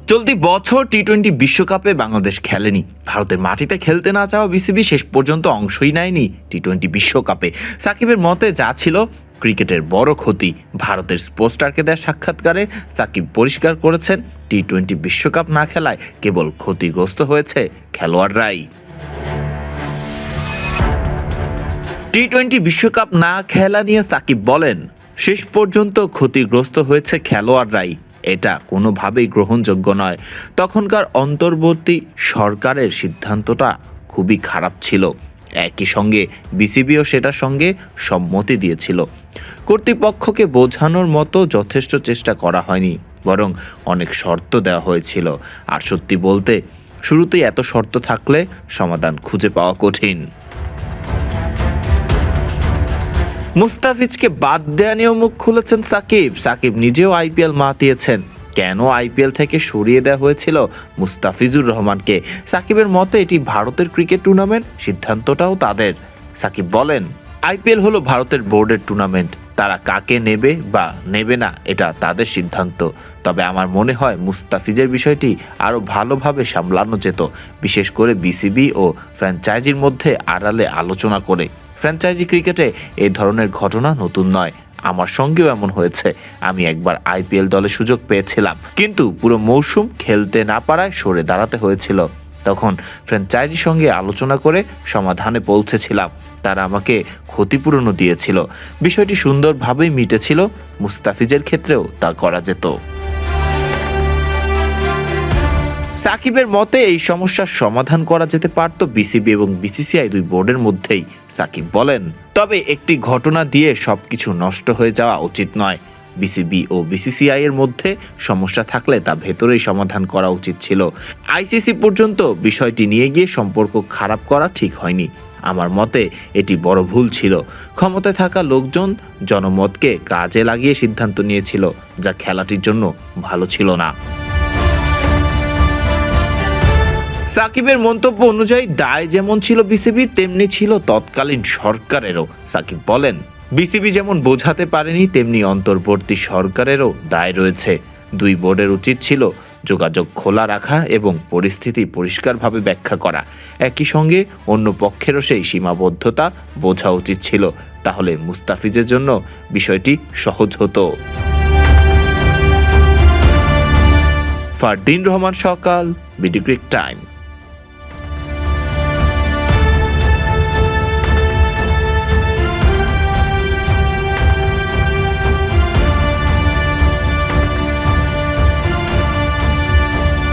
চলতি বছর টি-20 বিশ্বকাপে বাংলাদেশ খেলেনি। ভারতের মাটিতে খেলতে না চাওয়া বিসিবি শেষ পর্যন্ত অংশই নেয়নি টি-20 বিশ্বকাপে। সাকিবের মতে যা ছিল ক্রিকেটের বড় ক্ষতি। ভারতের স্পোর্টস্টারকে দেওয়া সাক্ষাৎকারে সাকিব পরিষ্কার করেছেন, টি-20 বিশ্বকাপ না খেলায় কেবল ক্ষতিগ্রস্ত হয়েছে খেলোয়াড়রাই। টি-20 বিশ্বকাপ না খেলা নিয়ে সাকিব বলেন, শেষ পর্যন্ত ক্ষতিগ্রস্ত হয়েছে খেলোয়াড়রাই। এটা কোনোভাবেই গ্রহণযোগ্য নয়। তখনকার অন্তর্বর্তী সরকারের সিদ্ধান্তটা খুবই খারাপ ছিল। একই সঙ্গে বিসিবিও সেটার সঙ্গে সম্মতি দিয়েছিল। কর্তৃপক্ষকে বোঝানোর মতো যথেষ্ট চেষ্টা করা হয়নি, বরং অনেক শর্ত দেওয়া হয়েছিল। আর সত্যি বলতে, শুরুতেই এত শর্ত থাকলে সমাধান খুঁজে পাওয়া কঠিন। মুস্তাফিজকে বাদ দেয়া নিয়েও মুখ খুলেছেন সাকিব। সাকিব নিজেও আইপিএল মাতিয়েছেন। কেন আইপিএল থেকে সরিয়ে দেওয়া হয়েছিল মুস্তাফিজুর রহমানকে? সাকিবের মতে এটি ভারতের ক্রিকেট টুর্নামেন্ট, সিদ্ধান্তটাও তাদের। সাকিব বলেন, আইপিএল হলো ভারতের বোর্ডের টুর্নামেন্ট। তারা কাকে নেবে বা নেবে না এটা তাদের সিদ্ধান্ত। তবে আমার মনে হয় মুস্তাফিজের বিষয়টি আরও ভালোভাবে সামলানো যেত, বিশেষ করে বিসিবি ও ফ্র্যাঞ্চাইজির মধ্যে আড়ালে আলোচনা করে। ফ্র্যাঞ্চাইজি ক্রিকেটে এই ধরনের ঘটনা নতুন নয়। আমার সঙ্গেও এমন হয়েছে। আমি একবার আইপিএল দলে সুযোগ পেয়েছিলাম, কিন্তু পুরো মৌসুম খেলতে না পারায় সরে দাঁড়াতে হয়েছিল। তখন ফ্র্যাঞ্চাইজির সঙ্গে আলোচনা করে সমাধানে পৌঁছেছিলাম। তারা আমাকে ক্ষতিপূরণও দিয়েছিল। বিষয়টি সুন্দরভাবেই মিটেছিল। মুস্তাফিজের ক্ষেত্রেও তা করা যেত। সাকিবের মতে এই সমস্যার সমাধান করা যেতে পারত বিসিবি এবং বিসিসিআই দুই বোর্ডের মধ্যেই। সাকিব বলেন, তবে একটি ঘটনা দিয়ে সবকিছু নষ্ট হয়ে যাওয়া উচিত নয়। বিসিবি ও বিসিসিআই এর মধ্যে সমস্যা থাকলে তা ভেতরেই সমাধান করা উচিত ছিল। আইসিসি পর্যন্ত বিষয়টি নিয়ে গিয়ে সম্পর্ক খারাপ করা ঠিক হয়নি। আমার মতে এটি বড় ভুল ছিল। ক্ষমতায় থাকা লোকজন জনমতকে কাজে লাগিয়ে সিদ্ধান্ত নিয়েছিল, যা খেলাটির জন্য ভালো ছিল না। সাকিবের মন্তব্য অনুযায়ী দায় যেমন ছিল বিসিবির, তেমনি ছিল তৎকালীন সরকারেরও। সাকিব বলেন, বিসিবি যেমন বোঝাতে পারেনি, তেমনি অন্তর্বর্তী সরকারেরও দায় রয়েছে। দুই বোর্ডের উচিত ছিল যোগাযোগ খোলা রাখা এবং পরিস্থিতি পরিষ্কারভাবে ব্যাখ্যা করা। একই সঙ্গে অন্য পক্ষেরও সেই সীমাবদ্ধতা বোঝা উচিত ছিল। তাহলে মুস্তাফিজের জন্য বিষয়টি সহজ হতো। ফারদিন রহমান সকাল, বিডি ক্রিক টাইম।